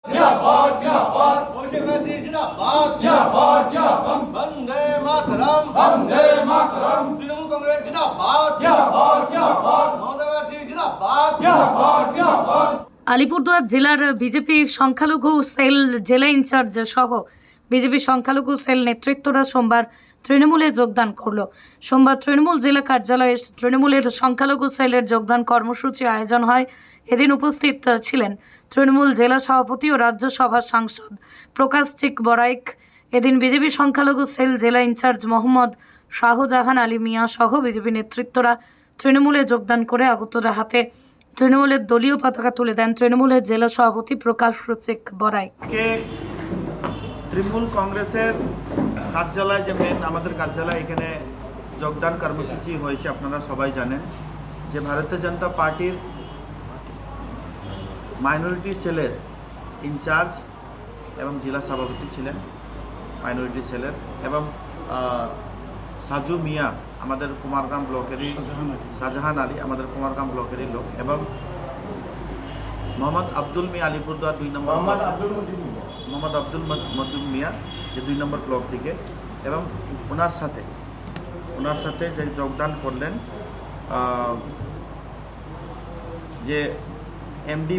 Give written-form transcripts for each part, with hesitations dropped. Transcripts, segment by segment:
जिंदाबाद जिंदाबाद अभिषेक बैनर्जी जिंदाबाद जिंदाबाद जिंदाबाद वंदे मातरम तृणमूल कांग्रेस जिंदाबाद जिंदाबाद जिंदाबाद ममता बनर्जी जिंदाबाद जिंदाबाद जिंदाबाद আলিপুরদুয়ার জেলার বিজেপি সংখ্যালঘু সেল জেলা ইনচার্জ সহ বিজেপি সংখ্যালঘু সেল নেতৃত্বরা সোমবার তৃণমূলে যোগদান করলো। সোমবার তৃণমূল জেলা কার্যালয়ে তৃণমূলের সংখ্যালঘু সেলের যোগদান কর্মসূচি আয়োজন হয়। এদিন উপস্থিত ছিলেন তৃণমূল জেলা সভাপতি ও রাজ্যসভার সাংসদ প্রকাশ চিক বড়াইক। এদিন বিজেপি সংখ্যালঘু সেল জেলা ইনচার্জ মোহাম্মদ শাহজাহান আলী মিয়া সহ বিজেপি নেতৃত্বরা তৃণমূলে যোগদান করে আগতরা হাতে তৃণমূলের দলীয় পতাকা তুলে দেন তৃণমূলের জেলা সভাপতি প্রকাশ চিক বড়াইক। তৃণমূল কংগ্রেসের কার্যালয় যে মেন আমাদের কার্যালয়, এখানে যোগদান কর্মসূচি হয়েছে। আপনারা সবাই জানেন যে ভারতীয় জনতা পার্টির মাইনরিটি সেলের ইনচার্জ এবং জেলা সভাপতি ছিলেন মাইনরিটি সেলের, এবং সাজু মিয়া আমাদের কুমারগ্রাম ব্লকেরই, শাহজাহান আলী আমাদের কুমারগ্রাম ব্লকেরই লোক, এবং মোহাম্মদ আব্দুল মিয়া আলিপুরদুয়ার 2 নম্বর, মোহাম্মদ আব্দুল মজুম মিয়া যে 2 নম্বর ব্লক থেকে, এবং ওনার সাথে যে যোগদান করলেন যে এমডি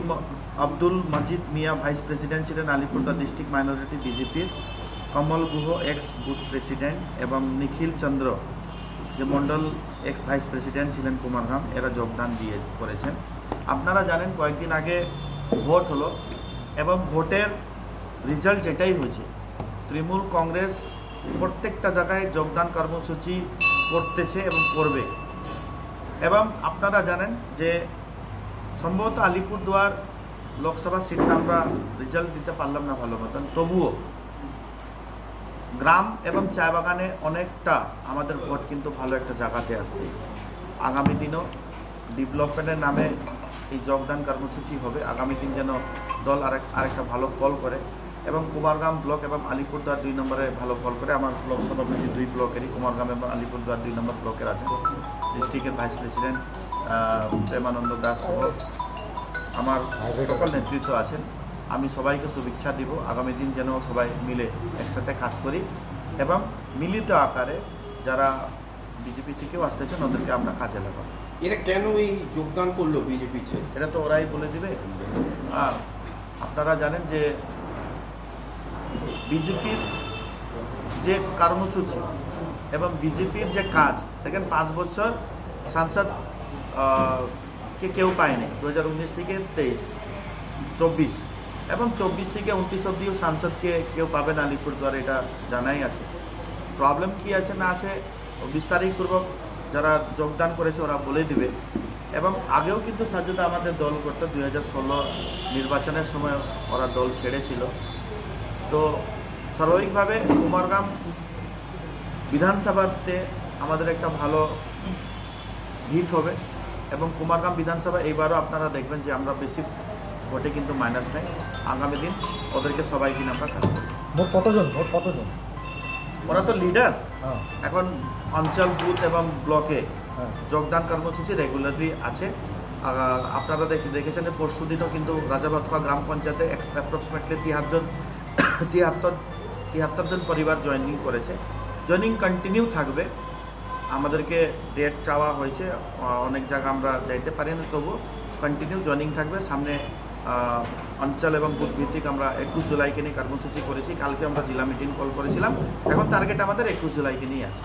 আব্দুল মজিদ মিয়া ভাইস প্রেসিডেন্ট ছিলেন আলিপুরদুয়ার ডিস্ট্রিক্ট মাইনরিটি বিজেপির, কমল গুহ এক্স বুথ প্রেসিডেন্ট, এবং নিখিল চন্দ্র যে মন্ডল এক্স ভাইস প্রেসিডেন্ট ছিলেন কুমারগ্রাম, এরা যোগদান করেছেন। আপনারা জানেন কয়েকদিন আগে ভোট হলো এবং ভোটের রেজাল্ট যেটাই হয়েছে, তৃণমূল কংগ্রেস প্রত্যেকটা জায়গায় যোগদান কর্মসূচি করতেছে এবং করবে। এবং আপনারা জানেন যে সম্ভবত আলিপুরদুয়ার লোকসভা সিটটা আমরা রেজাল্ট দিতে পারলাম না ভালো মতন, তবুও গ্রাম এবং চা বাগানে অনেকটা আমাদের ভোট কিন্তু ভালো একটা জায়গাতে আসছে। আগামী দিনও ডেভেলপমেন্টের নামে এই যোগদান কর্মসূচি হবে। আগামী দিন যেন দল আরেকটা ভালো ফল করে এবং কুমারগ্রাম ব্লক এবং আলিপুরদুয়ার 2 নম্বরে ভালো ফল করে। আমার ব্লক সভাপতি 2 ব্লকেরই, কুমারগ্রাম এবং আলিপুরদুয়ার 2 নম্বর ব্লকের আছেন, ডিস্ট্রিক্টের ভাইস প্রেসিডেন্ট প্রেমানন্দ দাস সহ আমার সকল নেতৃত্ব আছেন। আমি সবাইকে শুভেচ্ছা দিব। আগামী দিন যেন সবাই মিলে একসাথে কাজ করি এবং মিলিত আকারে যারা বিজেপি থেকেও আসতেছেন ওদেরকে আমরা কাজে লাগাবো। এরা কেন এই যোগদান করলো বিজেপির? এটা তো ওরাই বলে দিবে। আর আপনারা জানেন যে বিজেপির যে কর্মসূচি এবং বিজেপির যে কাজ, দেখেন 5 বছর সাংসদ কে কেউ পায়নি, 2019 থেকে 23, 24 এবং 24 থেকে 29 অব্দিও সাংসদকে কেউ পাবে না আলিপুরদুয়ারে, এটা জানাই আছে। প্রবলেম কি আছে না আছে বিস্তারিতপূর্বক যারা যোগদান করেছে ওরা বলে দিবে। এবং আগেও কিন্তু সাজুদা আমাদের দল করতো, 2016 নির্বাচনের সময় ওরা দল ছেড়েছিল। তো স্বাভাবিকভাবে কুমারগ্রাম বিধানসভাতে আমাদের একটা ভালো ভিত হবে এবং কুমারগ্রাম বিধানসভা এইবারও আপনারা দেখবেন যে আমরা বেশি ভোটে কিন্তু মাইনাস নেই। আগামী দিন ওদেরকে সবাইকে আমরা কাজ করব। ভোট কতজন? ওরা তো লিডার। এখন অঞ্চল বুথ এবং ব্লকে যোগদান কর্মসূচি রেগুলারলি আছে। আপনারা দেখেছেন পরশু দিনও কিন্তু রাজাভাতখোয়া গ্রাম পঞ্চায়েতে অ্যাপ্রক্সিমেটলি 73 জন পরিবার জয়েনিং করেছে। জয়েনিং কন্টিনিউ থাকবে। আমাদেরকে ডেট চাওয়া হয়েছে, অনেক জায়গা আমরা যাইতে পারি না, তবু কন্টিনিউ জয়েনিং থাকবে। সামনে অঞ্চল এবং বুথ ভিত্তিক আমরা 21 জুলাইকে নিয়ে কর্মসূচি করেছি। কালকে আমরা জেলা মিটিং কল করেছিলাম, এখন টার্গেট আমাদের 21 জুলাইকে নিয়ে আছে।